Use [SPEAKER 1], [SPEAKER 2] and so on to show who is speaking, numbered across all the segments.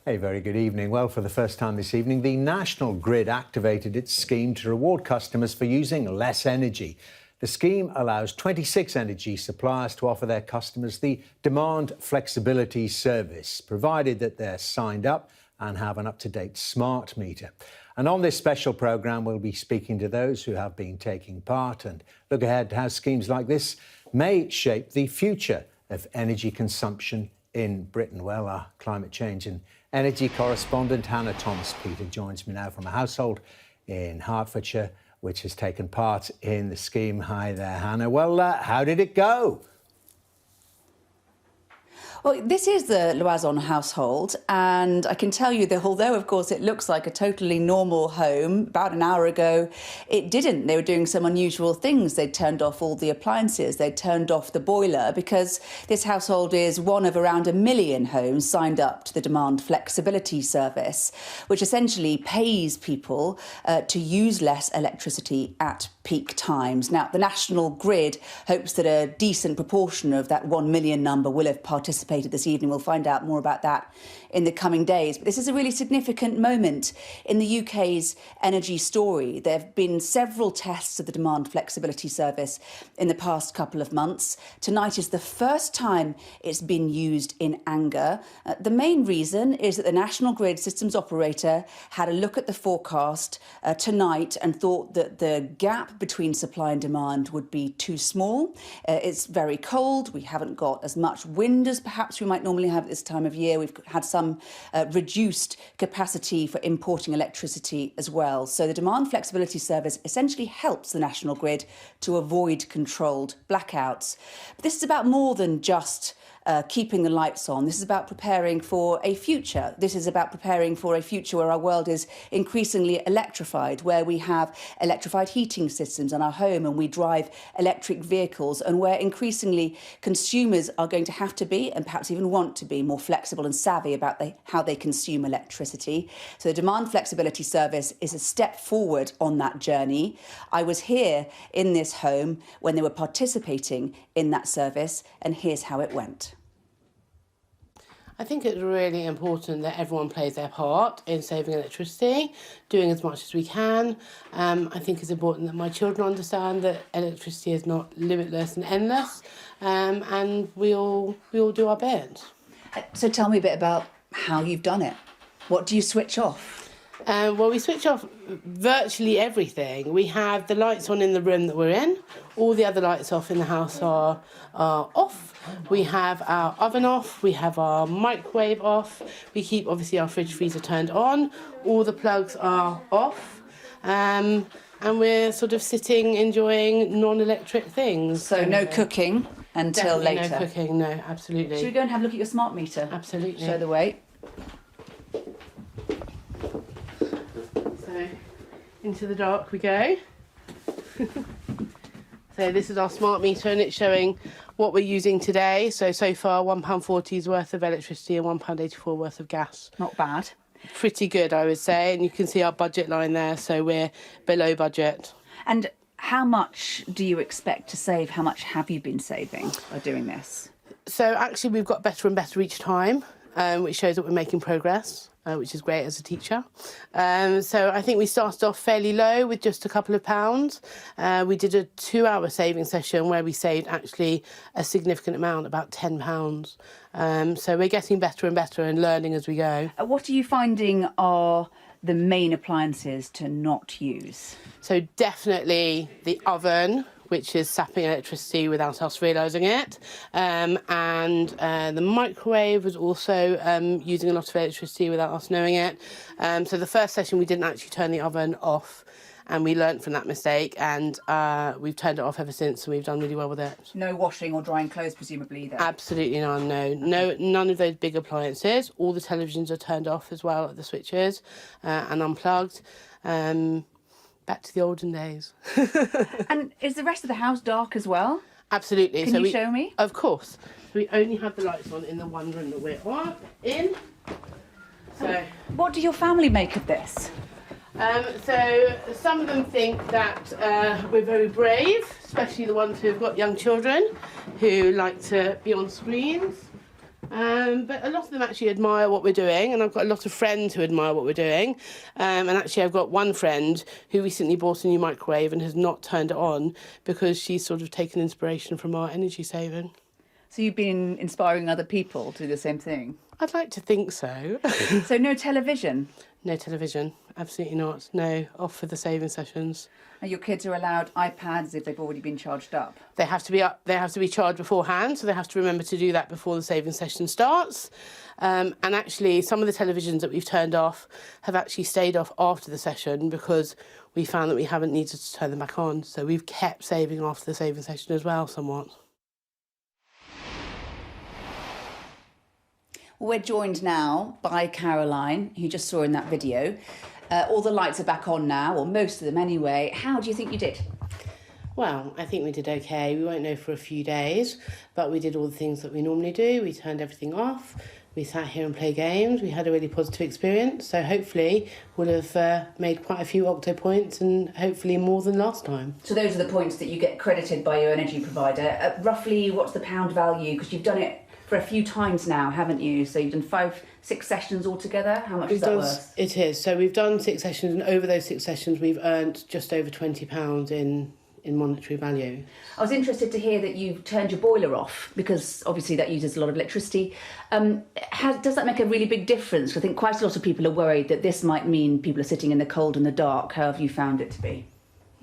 [SPEAKER 1] A very good evening. Well, for the first time this evening, the National Grid activated its scheme to reward customers for using less energy. The scheme allows 26 energy suppliers to offer their customers the demand flexibility service, provided that they're signed up and have an up-to-date smart meter. And on this special programme, we'll be speaking to those who have been taking part and look ahead to how schemes like this may shape the future of energy consumption in Britain. Well, our climate change and energy correspondent Hannah Thomas-Peter joins me now from a household in Hertfordshire which has taken part in the scheme. Hi there, Hannah. Well, how did it go?
[SPEAKER 2] Well, this is the Loison household, and I can tell you that although, of course, it looks like a totally normal home, about an hour ago, it didn't. They were doing some unusual things. They turned off all the appliances. They turned off the boiler because this household is one of around 1 million homes signed up to the demand flexibility service, which essentially pays people to use less electricity at peak times. Now, the National Grid hopes that a decent proportion of that 1 million number will have participated this evening. We'll find out more about that in the coming days. But this is a really significant moment in the UK's energy story. There have been several tests of the demand flexibility service in the past couple of months. Tonight is the first time it's been used in anger. The main reason is that the National Grid systems operator had a look at the forecast tonight and thought that the gap between supply and demand would be too small. It's very cold. We haven't got as much wind as perhaps we might normally have at this time of year. We've had some reduced capacity for importing electricity as well. So the demand flexibility service essentially helps the National Grid to avoid controlled blackouts. But this is about more than just keeping the lights on. This is about preparing for a future. This is about preparing for a future where our world is increasingly electrified, where we have electrified heating systems in our home and we drive electric vehicles, and where increasingly consumers are going to have to be, and perhaps even want to be, more flexible and savvy about how they consume electricity. So the demand flexibility service is a step forward on that journey. I was here in this home when they were participating in that service, and here's how it went.
[SPEAKER 3] I think it's really important that everyone plays their part in saving electricity, doing as much as we can. I think it's important that my children understand that electricity is not limitless and endless, and we all do our bit.
[SPEAKER 2] So tell me a bit about how you've done it. What do you switch off?
[SPEAKER 3] Well, we switch off virtually everything. We have the lights on in the room that we're in. All the other lights off in the house are off. We have our oven off. We have our microwave off. We keep, obviously, our fridge freezer turned on. All the plugs are off. And we're sort of sitting, enjoying non-electric things.
[SPEAKER 2] So no cooking until
[SPEAKER 3] Definitely
[SPEAKER 2] later?
[SPEAKER 3] No cooking, no, absolutely.
[SPEAKER 2] Should we go and have a look at your smart meter?
[SPEAKER 3] Absolutely.
[SPEAKER 2] Show the way.
[SPEAKER 3] So, into the dark we go. So this is our smart meter, and it's showing what we're using today. So far, £1.40's worth of electricity and £1.84 worth of gas.
[SPEAKER 2] Not bad.
[SPEAKER 3] Pretty good, I would say. And you can see our budget line there, so we're below budget.
[SPEAKER 2] And how much do you expect to save? How much have you been saving by doing this?
[SPEAKER 3] So actually, we've got better and better each time, which shows that we're making progress. Which is great as a teacher. So I think we started off fairly low with just a couple of pounds. We did a 2-hour saving session where we saved actually a significant amount, about £10. So we're getting better and better and learning as we go.
[SPEAKER 2] What are you finding are the main appliances to not use?
[SPEAKER 3] So definitely the oven, which is sapping electricity without us realising it. And the microwave was also using a lot of electricity without us knowing it. So the first session we didn't actually turn the oven off, and we learnt from that mistake, and we've turned it off ever since, and we've done really well with it.
[SPEAKER 2] No washing or drying clothes, presumably, either?
[SPEAKER 3] Absolutely none, no. None of those big appliances. All the televisions are turned off as well at the switches and unplugged. Back to the olden days.
[SPEAKER 2] And is the rest of the house dark as well?
[SPEAKER 3] Absolutely.
[SPEAKER 2] Can you show me?
[SPEAKER 3] Of course. We only have the lights on in the one room that we're in. So,
[SPEAKER 2] what do your family make of this?
[SPEAKER 3] So some of them think that we're very brave, especially the ones who've got young children who like to be on screens. But a lot of them actually admire what we're doing, and I've got a lot of friends who admire what we're doing. And actually, I've got one friend who recently bought a new microwave and has not turned it on because she's sort of taken inspiration from our energy saving.
[SPEAKER 2] So you've been inspiring other people to do the same thing?
[SPEAKER 3] I'd like to think so.
[SPEAKER 2] So no television?
[SPEAKER 3] No television, absolutely not. No, off for the saving sessions.
[SPEAKER 2] And your kids are allowed iPads if they've already been charged up?
[SPEAKER 3] They have to be up. They have to be charged beforehand, so they have to remember to do that before the saving session starts. And actually, some of the televisions that we've turned off have actually stayed off after the session because we found that we haven't needed to turn them back on. So we've kept saving after the saving session as well, somewhat.
[SPEAKER 2] We're joined now by Caroline, who you just saw in that video. All the lights are back on now, or most of them anyway. How do you think you did?
[SPEAKER 3] Well, I think we did okay. We won't know for a few days, but we did all the things that we normally do. We turned everything off. We sat here and played games. We had a really positive experience. So hopefully we'll have made quite a few octo points and hopefully more than last time.
[SPEAKER 2] So those are the points that you get credited by your energy provider. Roughly, what's the pound value? Because you've done it for a few times now, haven't you? So you've done 5-6 sessions altogether. How much is that worth?
[SPEAKER 3] It is. So we've done 6 sessions, and over those 6 sessions, we've earned just over £20 in monetary value.
[SPEAKER 2] I was interested to hear that you've turned your boiler off because obviously that uses a lot of electricity. Does that make a really big difference? I think quite a lot of people are worried that this might mean people are sitting in the cold and the dark. How have you found it to be?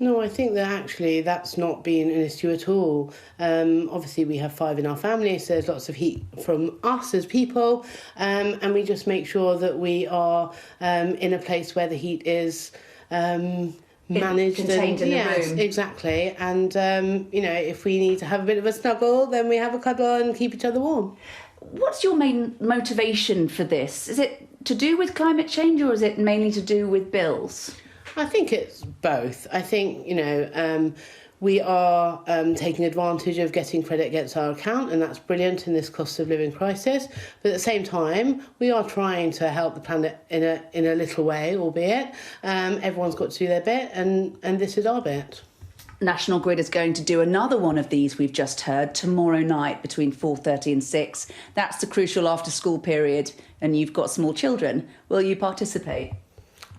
[SPEAKER 3] No, I think that actually that's not been an issue at all. Obviously, we have 5 in our family, so there's lots of heat from us as people, and we just make sure that we are in a place where the heat is managed,
[SPEAKER 2] contained in the room.
[SPEAKER 3] Exactly. And if we need to have a bit of a snuggle, then we have a cuddle and keep each other warm.
[SPEAKER 2] What's your main motivation for this? Is it to do with climate change, or is it mainly to do with bills?
[SPEAKER 3] I think it's both. I think, we are taking advantage of getting credit against our account, and that's brilliant in this cost of living crisis. But at the same time, we are trying to help the planet in a little way, albeit. Everyone's got to do their bit, and this is our bit.
[SPEAKER 2] National Grid is going to do another one of these we've just heard tomorrow night between 4:30 and 6. That's the crucial after-school period, and you've got small children. Will you participate?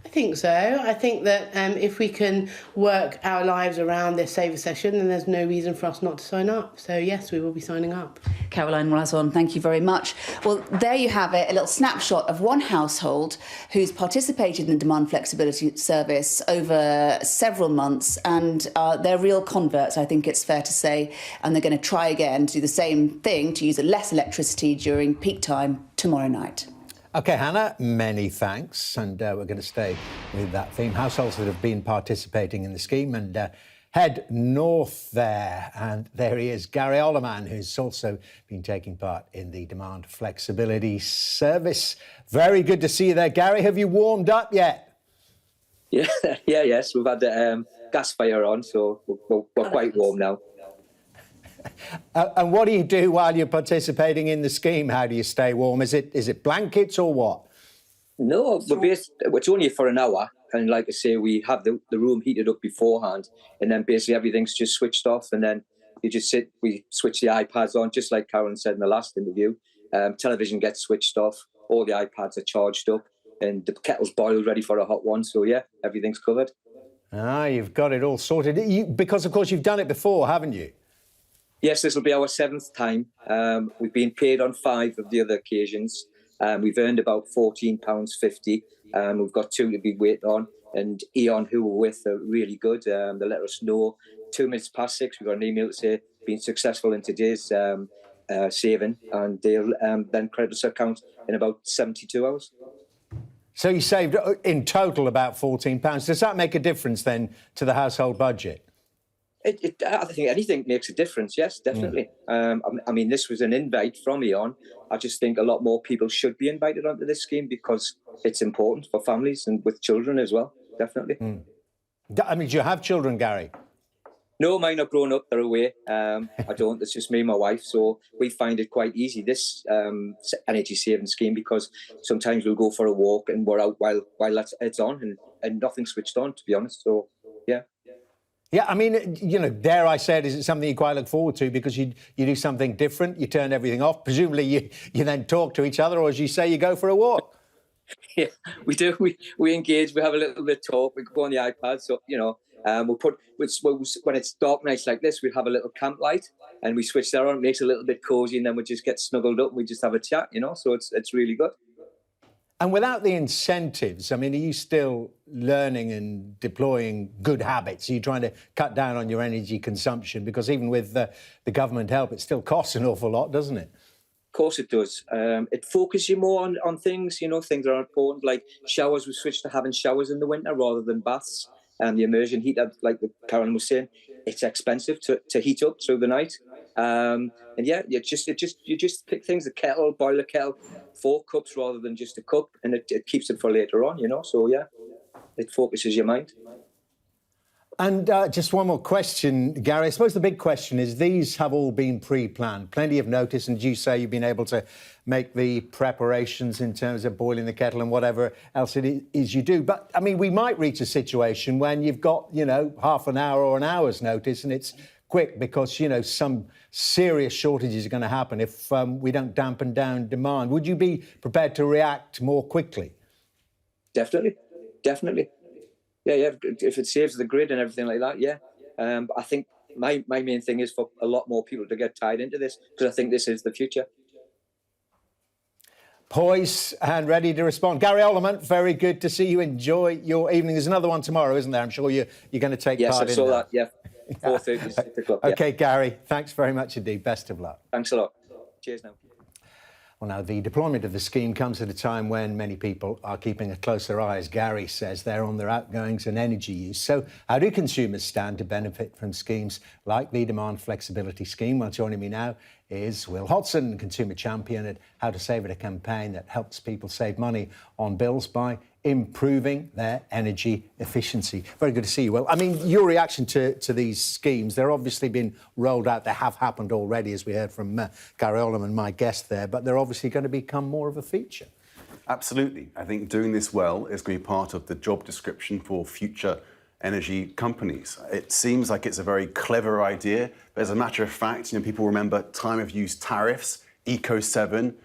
[SPEAKER 3] I think so. I think that if we can work our lives around this saver session, then there's no reason for us not to sign up. So yes, we will be signing up.
[SPEAKER 2] Caroline Razon, thank you very much. Well, there you have it, a little snapshot of one household who's participated in the demand flexibility service over several months, and they're real converts, I think it's fair to say, and they're going to try again to do the same thing, to use less electricity during peak time tomorrow night.
[SPEAKER 1] OK, Hannah, many thanks. And we're going to stay with that theme. Households that have been participating in the scheme and head north there. And there he is, Gary Ollerman, who's also been taking part in the demand flexibility service. Very good to see you there, Gary. Have you warmed up yet?
[SPEAKER 4] Yes. We've had the gas fire on, so we're quite warm now.
[SPEAKER 1] And what do you do while you're participating in the scheme? How do you stay warm? Is it blankets or what?
[SPEAKER 4] No, it's only for an hour. And like I say, we have the room heated up beforehand. And then basically everything's just switched off. And then you just we switch the iPads on, just like Karen said in the last interview. Television gets switched off. All the iPads are charged up. And the kettle's boiled, ready for a hot one. So, yeah, everything's covered.
[SPEAKER 1] Ah, you've got it all sorted. Because, of course, you've done it before, haven't you?
[SPEAKER 4] Yes, this will be our 7th time. We've been paid on 5 of the other occasions. We've earned about £14.50. We've got 2 to be waited on. And Eon, who we're with, are really good. They let us know 2 minutes past 6. We got an email to say, been successful in today's saving. And they'll then credit us account in about 72 hours.
[SPEAKER 1] So you saved in total about £14. Does that make a difference then to the household budget?
[SPEAKER 4] I think anything makes a difference, yes, definitely. I mean, this was an invite from Eon. I just think a lot more people should be invited onto this scheme because it's important for families and with children as well, definitely.
[SPEAKER 1] I mean, do you have children, Gary?
[SPEAKER 4] No, mine are grown up, they're away. I don't, it's just me and my wife. So we find it quite easy, this energy saving scheme, because sometimes we'll go for a walk and we're out while it's on and nothing's switched on, to be honest. So, yeah.
[SPEAKER 1] Yeah, I mean, you know, dare I say it, is it something you quite look forward to because you do something different, you turn everything off, presumably you then talk to each other, or as you say, you go for a walk?
[SPEAKER 4] Yeah, we do. We engage. We have a little bit of talk. We go on the iPad. So we'll put when it's dark nights like this, we have a little camp light and we switch that on. It makes it a little bit cozy, and then we just get snuggled up and we just have a chat. So it's really good.
[SPEAKER 1] And without the incentives, I mean, are you still learning and deploying good habits? Are you trying to cut down on your energy consumption? Because even with the government help, it still costs an awful lot, doesn't it?
[SPEAKER 4] Of course it does. It focuses you more on things, things that are important, like showers. We switched to having showers in the winter rather than baths. And the immersion heater, like Karen was saying, it's expensive to heat up through the night. And yeah, you just pick things, boil a kettle, 4 cups rather than just a cup, and it keeps it for later on, So yeah, it focuses your mind.
[SPEAKER 1] And just one more question, Gary. I suppose the big question is these have all been pre-planned, plenty of notice, and you say you've been able to make the preparations in terms of boiling the kettle and whatever else it is you do. But, I mean, we might reach a situation when you've got, half an hour or an hour's notice and it's quick because, some serious shortages are going to happen if we don't dampen down demand. Would you be prepared to react more quickly?
[SPEAKER 4] Definitely. Yeah. If it saves the grid and everything like that, yeah. I think my main thing is for a lot more people to get tied into this because I think this is the future.
[SPEAKER 1] Poised and ready to respond. Gary Ollerman, very good to see you. Enjoy your evening. There's another one tomorrow, isn't there? I'm sure you're going to take part in that.
[SPEAKER 4] Yes, I saw that. Yeah, 4:30, 6 o'clock. Yeah.
[SPEAKER 1] OK, Gary, thanks very much indeed. Best of luck.
[SPEAKER 4] Thanks a lot. Cheers now.
[SPEAKER 1] Well, now, the deployment of the scheme comes at a time when many people are keeping a closer eye, as Gary says, they're on their outgoings and energy use. So how do consumers stand to benefit from schemes like the Demand Flexibility Scheme? Well, joining me now is Will Hodson, consumer champion at How to Save It, a campaign that helps people save money on bills by improving their energy efficiency. Very good to see you, Will. I mean, your reaction to these schemes, they're obviously been rolled out. They have happened already, as we heard from Gary Ollerman, my guest there, but they're obviously going to become more of a feature.
[SPEAKER 5] Absolutely. I think doing this well is going to be part of the job description for future energy companies. It seems like it's a very clever idea, but as a matter of fact, people remember time of use tariffs, Eco 7.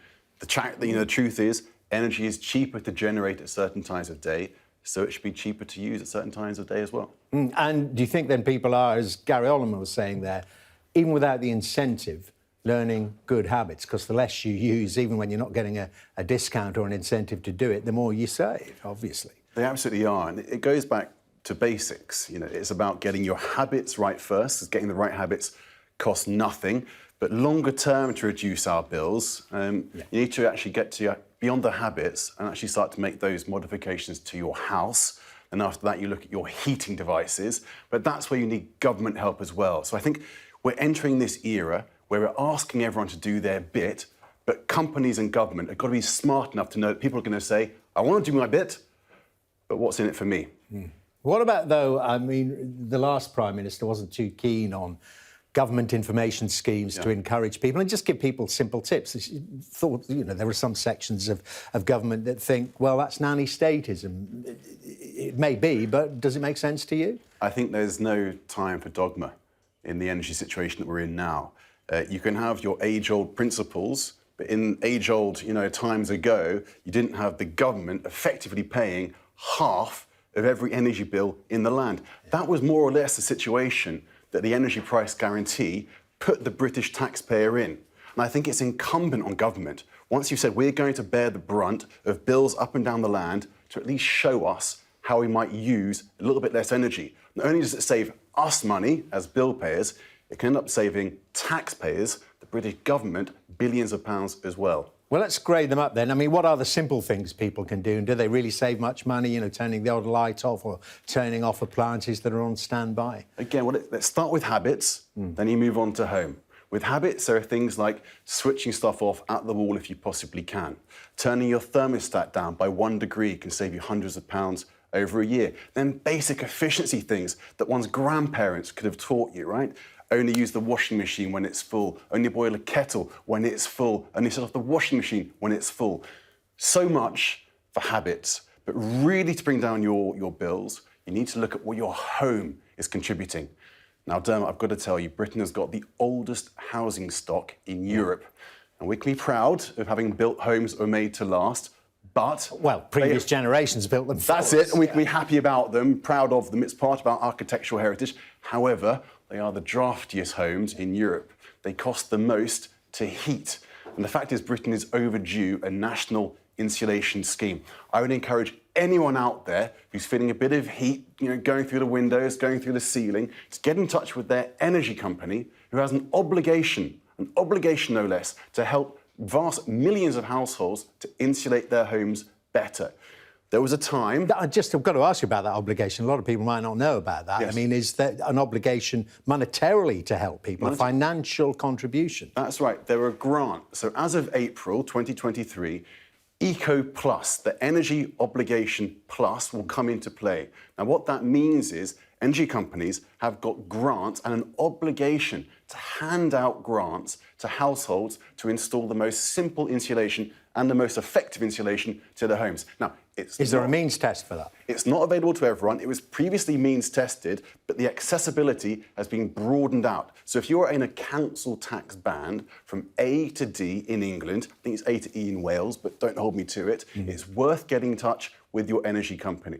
[SPEAKER 5] The truth is, energy is cheaper to generate at certain times of day, so it should be cheaper to use at certain times of day as well.
[SPEAKER 1] And do you think then people are, as Gary Ollerman was saying there, even without the incentive, learning good habits? Because the less you use, even when you're not getting a discount or an incentive to do it, the more you save, obviously.
[SPEAKER 5] They absolutely are. And it goes back to basics. It's about getting your habits right first. Getting the right habits costs nothing. But longer term, to reduce our bills, you need to actually get to beyond the habits and actually start to make those modifications to your house. And after that, you look at your heating devices. But that's where you need government help as well. So I think we're entering this era where we're asking everyone to do their bit, but companies and government have got to be smart enough to know that people are going to say, I want to do my bit, but what's in it for me?
[SPEAKER 1] What about, though, I mean, the last Prime Minister wasn't too keen on government information schemes to encourage people and just give people simple tips. He thought, there are some sections of government that think, well, that's nanny statism. It may be, but does it make sense to you?
[SPEAKER 5] I think there's no time for dogma in the energy situation that we're in now. You can have your age-old principles, but in age-old, times ago, you didn't have the government effectively paying half of every energy bill in the land. That was more or less the situation that the energy price guarantee put the British taxpayer in. And I think it's incumbent on government, once you've said we're going to bear the brunt of bills up and down the land, to at least show us how we might use a little bit less energy. Not only does it save us money as bill payers, it can end up saving taxpayers, the British government, billions of pounds as well.
[SPEAKER 1] Well, let's grade them up then. I mean, what are the simple things people can do? And do they really save much money, turning the old light off or turning off appliances that are on standby?
[SPEAKER 5] Again, let's start with habits, then you move on to home. With habits, there are things like switching stuff off at the wall if you possibly can. Turning your thermostat down by 1 degree can save you hundreds of pounds over a year. Then basic efficiency things that one's grandparents could have taught you, right? Only use the washing machine when it's full. Only boil a kettle when it's full. Only set off the washing machine when it's full. So much for habits. But really to bring down your bills, you need to look at what your home is contributing. Now, Dermot, I've got to tell you, Britain has got the oldest housing stock in Europe. And we can be proud of having built homes that were made to last, but...
[SPEAKER 1] Well, previous generations built them.
[SPEAKER 5] That's it, and we can be happy about them, proud of them. It's part of our architectural heritage. However, they are the draftiest homes in Europe. They cost the most to heat. And the fact is, Britain is overdue a national insulation scheme. I would encourage anyone out there who's feeling a bit of heat, going through the windows, going through the ceiling, to get in touch with their energy company, who has an obligation no less, to help vast millions of households to insulate their homes better. There was a time...
[SPEAKER 1] I've got to ask you about that obligation. A lot of people might not know about that.
[SPEAKER 5] Yes.
[SPEAKER 1] I mean, is there an obligation monetarily to help people, a financial contribution?
[SPEAKER 5] That's right. There are grants. So as of April 2023, Eco Plus, the Energy Obligation Plus, will come into play. Now, what that means is energy companies have got grants and an obligation to hand out grants to households to install the most simple insulation and the most effective insulation to their homes. Now,
[SPEAKER 1] is there a means test for that?
[SPEAKER 5] It's not available to everyone. It was previously means tested, but the accessibility has been broadened out. So if you're in a council tax band from A to D in England, I think it's A to E in Wales, but don't hold me to it, it's worth getting in touch with your energy company.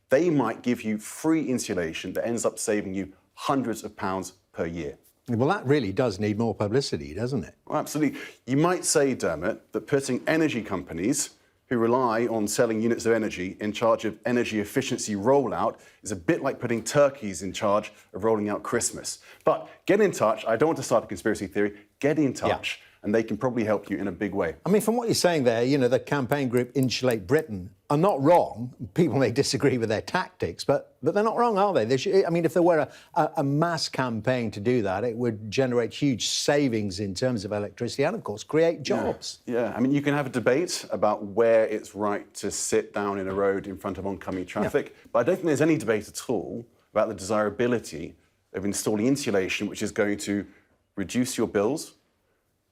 [SPEAKER 5] They might give you free insulation that ends up saving you hundreds of pounds per year.
[SPEAKER 1] Well, that really does need more publicity, doesn't it?
[SPEAKER 5] Well, absolutely. You might say, Dermot, that putting energy companies who rely on selling units of energy in charge of energy efficiency rollout is a bit like putting turkeys in charge of rolling out Christmas. But get in touch. I don't want to start a conspiracy theory. Get in touch, and they can probably help you in a big way.
[SPEAKER 1] I mean, from what you're saying there, the campaign group Insulate Britain are not wrong. People may disagree with their tactics, but they're not wrong, are they? I mean, if there were a mass campaign to do that, it would generate huge savings in terms of electricity and, of course, create jobs.
[SPEAKER 5] Yeah. I mean, you can have a debate about where it's right to sit down in a road in front of oncoming traffic, but I don't think there's any debate at all about the desirability of installing insulation, which is going to reduce your bills,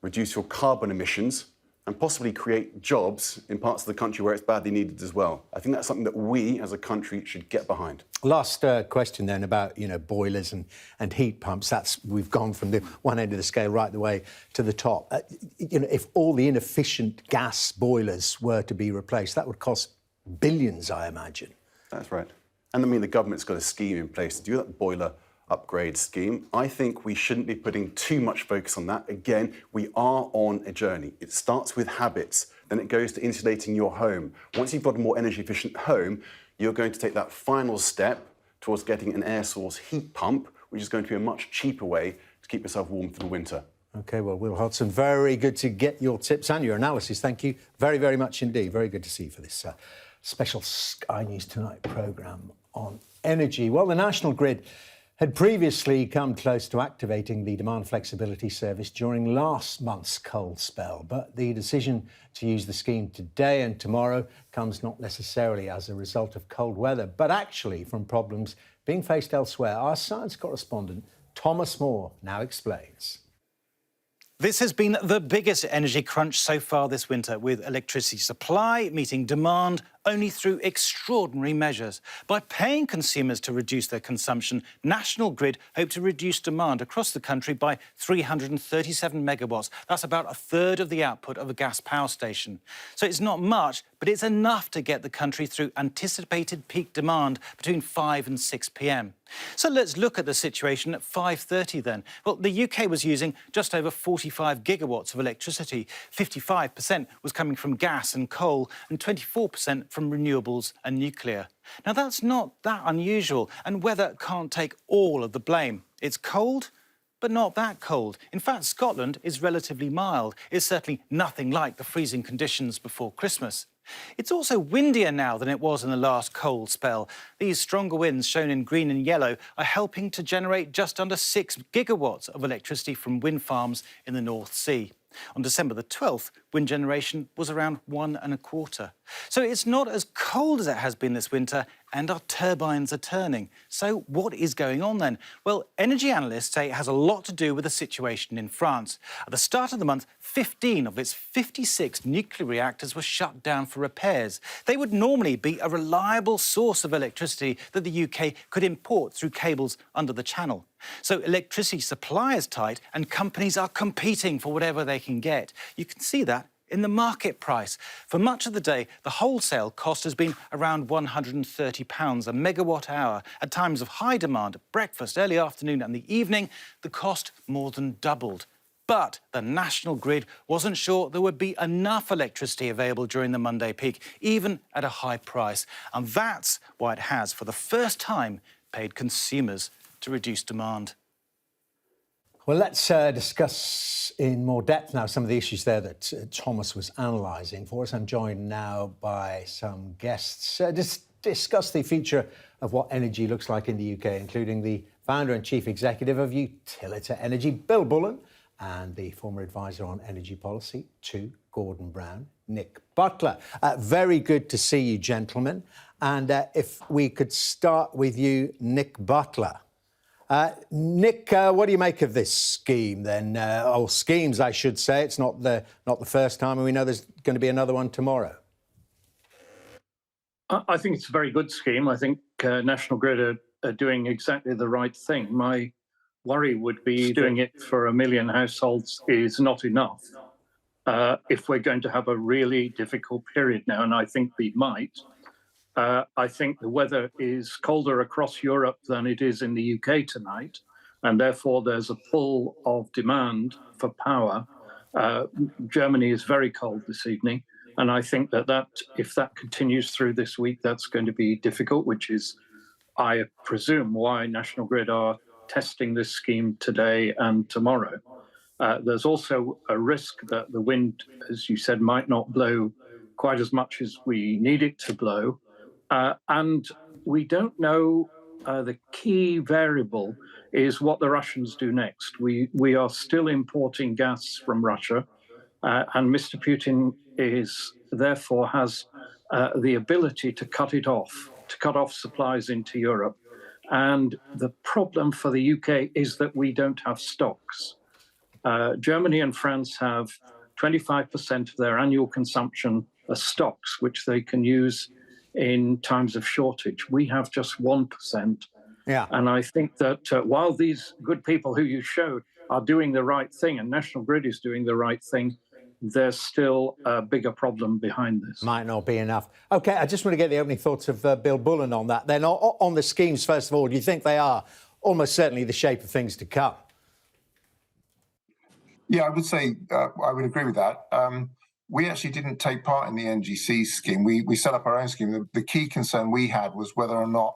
[SPEAKER 5] reduce your carbon emissions, and possibly create jobs in parts of the country where it's badly needed as well. I think that's something that we, as a country, should get behind.
[SPEAKER 1] Last question then about, boilers and heat pumps. We've gone from the one end of the scale right the way to the top. If all the inefficient gas boilers were to be replaced, that would cost billions, I imagine.
[SPEAKER 5] That's right. And I mean, the government's got a scheme in place to do that boiler upgrade scheme. I think we shouldn't be putting too much focus on that. Again, we are on a journey. It starts with habits, then it goes to insulating your home. Once you've got a more energy efficient home, you're going to take that final step towards getting an air source heat pump, which is going to be a much cheaper way to keep yourself warm for the winter. OK, well, Will Hodson, very good to get your tips and your analysis. Thank you very, very much indeed. Very good to see you for this special Sky News Tonight programme on energy. Well, the National Grid had previously come close to activating the demand flexibility service during last month's cold spell. But the decision to use the scheme today and tomorrow comes not necessarily as a result of cold weather, but actually from problems being faced elsewhere. Our science correspondent, Thomas Moore, now explains.
[SPEAKER 6] This has been the biggest energy crunch so far this winter, with electricity supply meeting demand only through extraordinary measures. By paying consumers to reduce their consumption, National Grid hope to reduce demand across the country by 337 megawatts. That's about a third of the output of a gas power station. So it's not much, but it's enough to get the country through anticipated peak demand between 5 and 6 p.m. So let's look at the situation at 5:30 then. Well, the UK was using just over 45 gigawatts of electricity. 55% was coming from gas and coal and 24% from renewables and nuclear. Now, that's not that unusual, and weather can't take all of the blame. It's cold, but not that cold. In fact, Scotland is relatively mild. It's certainly nothing like the freezing conditions before Christmas. It's also windier now than it was in the last cold spell. These stronger winds, shown in green and yellow, are helping to generate just under 6 gigawatts of electricity from wind farms in the North Sea. On December the 12th, wind generation was around 1.25. So it's not as cold as it has been this winter, and our turbines are turning. So what is going on then? Well, energy analysts say it has a lot to do with the situation in France. At the start of the month, 15 of its 56 nuclear reactors were shut down for repairs. They would normally be a reliable source of electricity that the UK could import through cables under the Channel. So electricity supply is tight and companies are competing for whatever they can get. You can see that in the market price. For much of the day, the wholesale cost has been around £130 a megawatt hour. At times of high demand, at breakfast, early afternoon and the evening, the cost more than doubled. But the National Grid wasn't sure there would be enough electricity available during the Monday peak, even at a high price. And that's why it has, for the first time, paid consumers to reduce demand.
[SPEAKER 1] Well, let's discuss in more depth now some of the issues there that Thomas was analysing for us. I'm joined now by some guests to discuss the future of what energy looks like in the UK, including the founder and chief executive of Utilita Energy, Bill Bullen, and the former advisor on energy policy to Gordon Brown, Nick Butler. Very good to see you, gentlemen. And if we could start with you, Nick Butler. Nick, what do you make of this scheme then? Or schemes, I should say. It's not the first time, and we know there's going to be another one tomorrow.
[SPEAKER 7] I think it's a very good scheme. I think National Grid are doing exactly the right thing. My worry would be doing it for 1 million households is not enough. If we're going to have a really difficult period now, and I think we might, I think the weather is colder across Europe than it is in the UK tonight, and therefore there's a pull of demand for power. Germany is very cold this evening, and I think that if that continues through this week, that's going to be difficult, which is, I presume, why National Grid are testing this scheme today and tomorrow. There's also a risk that the wind, as you said, might not blow quite as much as we need it to blow. And we don't know, the key variable is what the Russians do next. We are still importing gas from Russia, and Mr. Putin therefore has the ability to cut off supplies into Europe. And the problem for the UK is that we don't have stocks. Germany and France have 25% of their annual consumption as stocks, which they can use in times of shortage. We have just 1%.
[SPEAKER 1] Yeah.
[SPEAKER 7] And I think that while these good people who you showed are doing the right thing and National Grid is doing the right thing, there's still a bigger problem behind this.
[SPEAKER 1] Might not be enough. OK, I just want to get the opening thoughts of Bill Bullen on that. Then on the schemes, first of all, do you think they are almost certainly the shape of things to come?
[SPEAKER 8] Yeah, I would say I would agree with that. We actually didn't take part in the NGC scheme. We set up our own scheme. The key concern we had was whether or not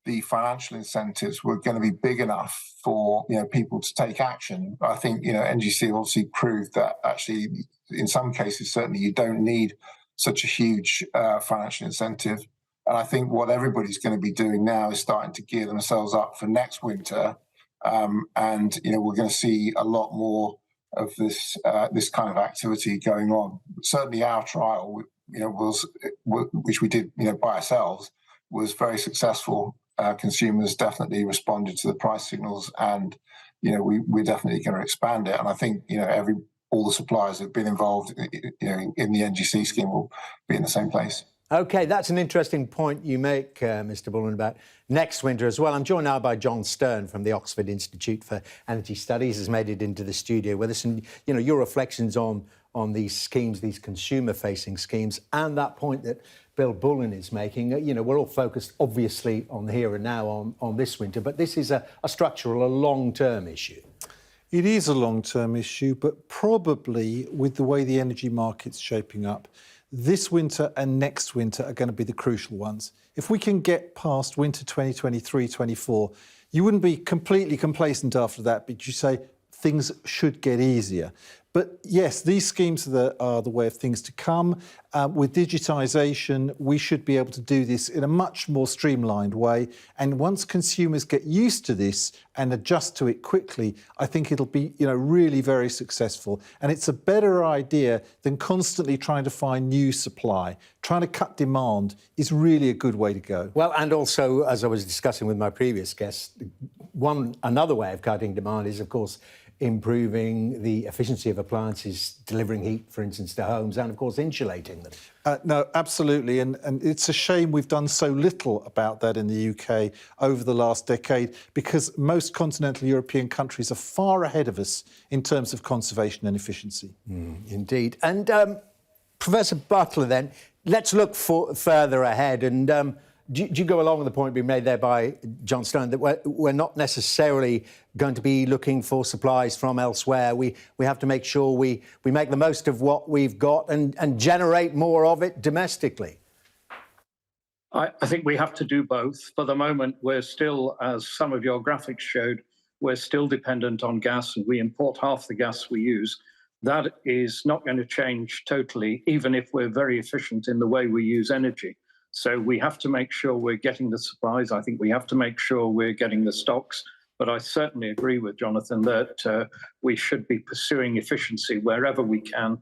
[SPEAKER 8] the financial incentives were going to be big enough for people to take action. I think NGC obviously proved that actually in some cases certainly you don't need such a huge financial incentive. And I think what everybody's going to be doing now is starting to gear themselves up for next winter. And we're going to see a lot more of this kind of activity going on. Certainly, our trial, which we did, by ourselves, was very successful. Consumers definitely responded to the price signals, and we're definitely going to expand it. And I think all the suppliers that have been involved in the NGC scheme will be in the same place.
[SPEAKER 1] OK, that's an interesting point you make, Mr. Bullen, about next winter as well. I'm joined now by John Stern from the Oxford Institute for Energy Studies, has made it into the studio with us. And, your reflections on these schemes, these consumer-facing schemes, and that point that Bill Bullen is making. We're all focused, obviously, on the here and now, on this winter, but this is a structural, a long-term issue.
[SPEAKER 9] It is a long-term issue, but probably with the way the energy market's shaping up, this winter and next winter are going to be the crucial ones. If we can get past winter 2023-24, you wouldn't be completely complacent after that, but you say things should get easier. But yes, these schemes are the way of things to come. With digitisation, we should be able to do this in a much more streamlined way. And once consumers get used to this and adjust to it quickly, I think it'll be, really very successful. And it's a better idea than constantly trying to find new supply. Trying to cut demand is really a good way to go.
[SPEAKER 1] Well, and also, as I was discussing with my previous guest, another way of cutting demand is, of course, improving the efficiency of appliances, delivering heat, for instance, to homes, and, of course, insulating them.
[SPEAKER 9] No, absolutely. And it's a shame we've done so little about that in the UK over the last decade, because most continental European countries are far ahead of us in terms of conservation and efficiency.
[SPEAKER 1] Indeed. And Professor Butler, then, let's look further ahead. And do you go along with the point being made there by John Stone that we're not necessarily going to be looking for supplies from elsewhere? We have to make sure we make the most of what we've got and generate more of it domestically.
[SPEAKER 7] I think we have to do both. For the moment, we're still, as some of your graphics showed, we're still dependent on gas, and we import half the gas we use. That is not going to change totally, even if we're very efficient in the way we use energy. So we have to make sure we're getting the supplies. I think we have to make sure we're getting the stocks. But I certainly agree with Jonathan that we should be pursuing efficiency wherever we can.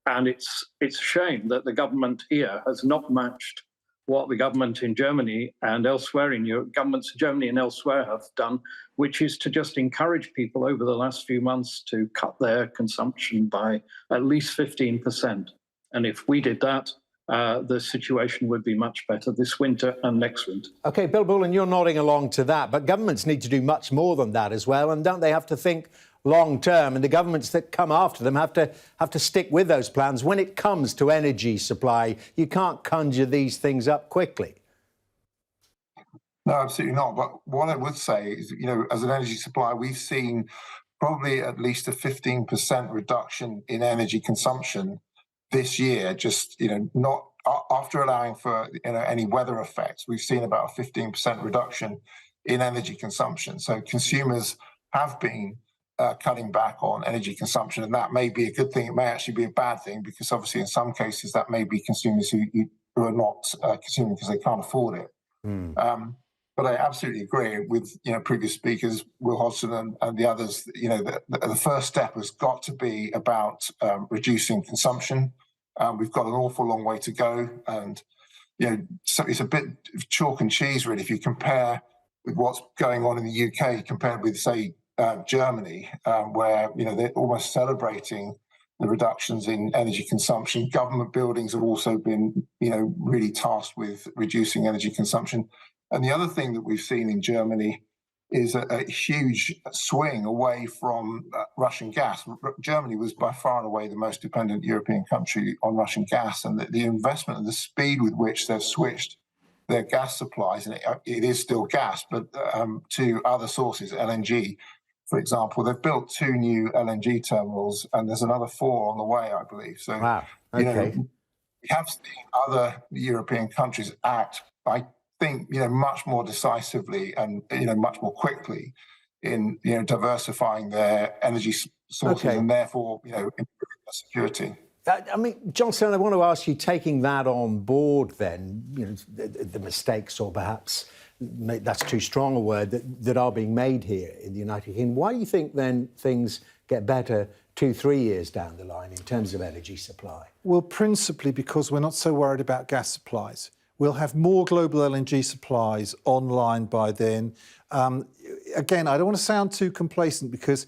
[SPEAKER 7] And it's a shame that the government here has not matched what the government in Germany and elsewhere in Europe, governments in Germany and elsewhere have done, which is to just encourage people over the last few months to cut their consumption by at least 15%. And if we did that, the situation would be much better this winter and next winter.
[SPEAKER 1] OK, Bill Bullen, you're nodding along to that, but governments need to do much more than that as well, and don't they have to think long term? And the governments that come after them have to stick with those plans. When it comes to energy supply, you can't conjure these things up quickly.
[SPEAKER 8] No, absolutely not. But what I would say is, as an energy supplier, we've seen probably at least a 15% reduction in energy consumption this year, just, not after allowing for, any weather effects. We've seen about a 15% reduction in energy consumption. So consumers have been cutting back on energy consumption, and that may be a good thing. It may actually be a bad thing, because obviously in some cases that may be consumers who are not consuming because they can't afford it. But I absolutely agree with previous speakers, Will Hodgson and the others. The first step has got to be about reducing consumption. We've got an awful long way to go, and so it's a bit of chalk and cheese really if you compare with what's going on in the UK compared with, say, Germany, where they're almost celebrating the reductions in energy consumption. Government buildings have also been really tasked with reducing energy consumption. And the other thing that we've seen in Germany is a huge swing away from Russian gas. Germany was by far and away the most dependent European country on Russian gas, and the investment and the speed with which they've switched their gas supplies, and it is still gas, but to other sources, LNG, for example. They've built 2 new LNG terminals, and there's another 4 on the way, I believe. So,
[SPEAKER 1] wow. Okay.
[SPEAKER 8] We have seen other European countries act, I think, much more decisively and, much more quickly in, diversifying their energy sources and therefore, improving their security.
[SPEAKER 1] I mean, Johnson, I want to ask you, taking that on board then, the mistakes, or perhaps that's too strong a word, that are being made here in the United Kingdom, why do you think then things get better 2-3 years down the line in terms of energy supply?
[SPEAKER 9] Well, principally because we're not so worried about gas supplies. We'll have more global LNG supplies online by then. Again, I don't want to sound too complacent because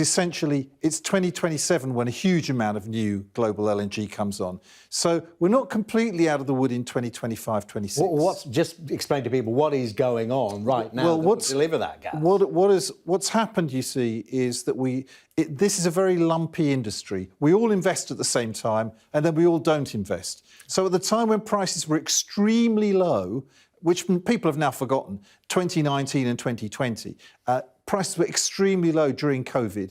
[SPEAKER 9] essentially it's 2027 when a huge amount of new global LNG comes on. So we're not completely out of the wood in 2025, 26.
[SPEAKER 1] Just explain to people what is going on right now that will deliver that gas.
[SPEAKER 9] What's happened, you see, is that this is a very lumpy industry. We all invest at the same time, and then we all don't invest. So at the time when prices were extremely low, which people have now forgotten, 2019 and 2020, prices were extremely low during COVID.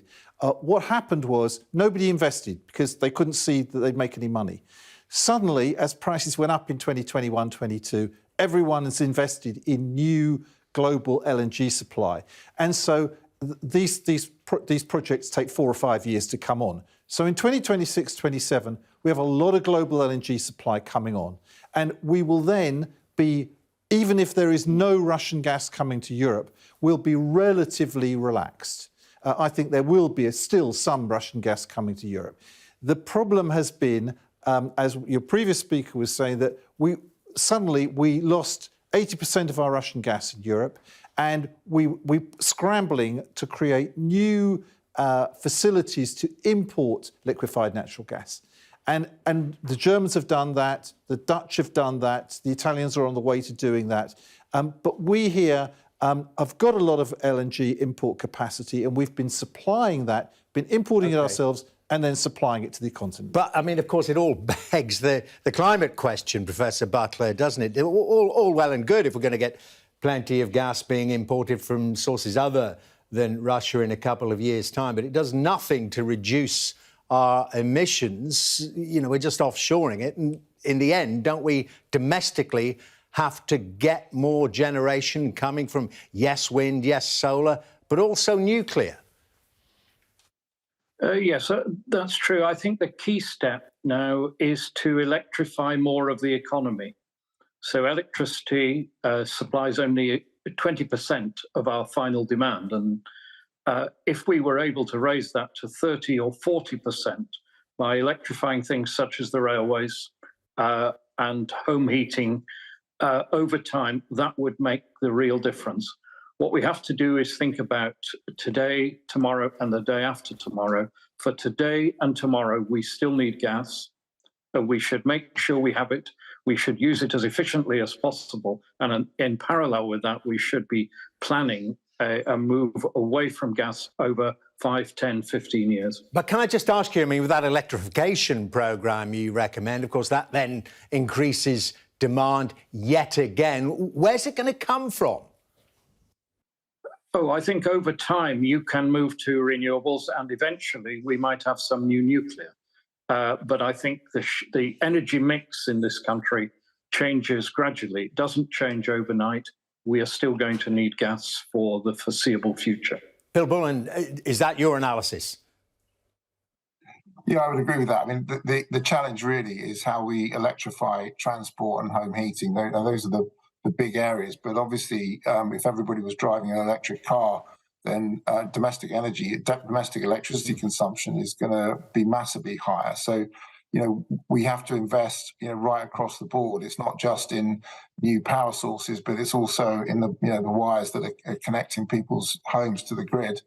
[SPEAKER 9] What happened was nobody invested because they couldn't see that they'd make any money. Suddenly, as prices went up in 2021, 22, everyone has invested in new global LNG supply. And so these projects take 4 or 5 years to come on. So in 2026, 27, we have a lot of global LNG supply coming on. And we will then be, even if there is no Russian gas coming to Europe, we'll be relatively relaxed. I think there will be still some Russian gas coming to Europe. The problem has been, as your previous speaker was saying, that we lost 80% of our Russian gas in Europe, and we're scrambling to create new facilities to import liquefied natural gas. And the Germans have done that, the Dutch have done that, the Italians are on the way to doing that. But we here have got a lot of LNG import capacity, and we've been supplying that, been importing it ourselves, and then supplying it to the continent.
[SPEAKER 1] But, I mean, of course, it all begs the climate question, Professor Butler, doesn't it? All well and good if we're going to get plenty of gas being imported from sources other than Russia in a couple of years' time, but it does nothing to reduce our emissions. You know, we're just offshoring it. And in the end, don't we domestically have to get more generation coming from, yes, wind, yes, solar, but also nuclear?
[SPEAKER 7] Yes, that's true. I think the key step now is to electrify more of the economy. So electricity supplies only 20% of our final demand. And if we were able to raise that to 30 or 40% by electrifying things such as the railways and home heating over time, that would make the real difference. What we have to do is think about today, tomorrow, and the day after tomorrow. For today and tomorrow, we still need gas. We should make sure we have it. We should use it as efficiently as possible. And in parallel with that, we should be planning a move away from gas over 5, 10, 15 years.
[SPEAKER 1] But can I just ask you, I mean, with that electrification programme you recommend, of course, that then increases demand yet again. Where's it going to come from?
[SPEAKER 7] Oh, I think over time you can move to renewables, and eventually we might have some new nuclear. But I think the energy mix in this country changes gradually. It doesn't change overnight. We are still going to need gas for the foreseeable future.
[SPEAKER 1] Bill Bullen, is that your analysis?
[SPEAKER 8] Yeah, I would agree with that. I mean, the challenge really is how we electrify transport and home heating. Those are the big areas. But obviously, if everybody was driving an electric car, then domestic electricity consumption is going to be massively higher. So, you know, we have to invest, you know, right across the board. It's not just in new power sources, but it's also in the wires that are connecting people's homes to the grid.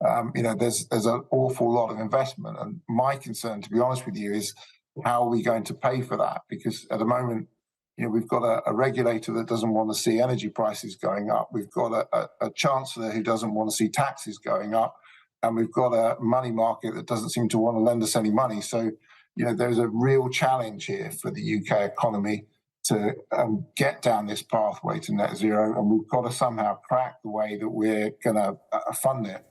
[SPEAKER 8] There's an awful lot of investment, and my concern, to be honest with you, is how are we going to pay for that? Because at the moment, you know, we've got a regulator that doesn't want to see energy prices going up. We've got a chancellor who doesn't want to see taxes going up, and we've got a money market that doesn't seem to want to lend us any money. So, you know, there's a real challenge here for the UK economy to get down this pathway to net zero, and we've got to somehow crack the way that we're going to fund it.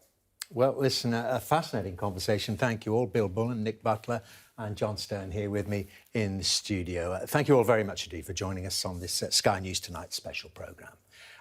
[SPEAKER 1] Well, listen, a fascinating conversation. Thank you all, Bill Bullen, Nick Butler and John Stern here with me in the studio. Thank you all very much indeed for joining us on this Sky News Tonight special programme.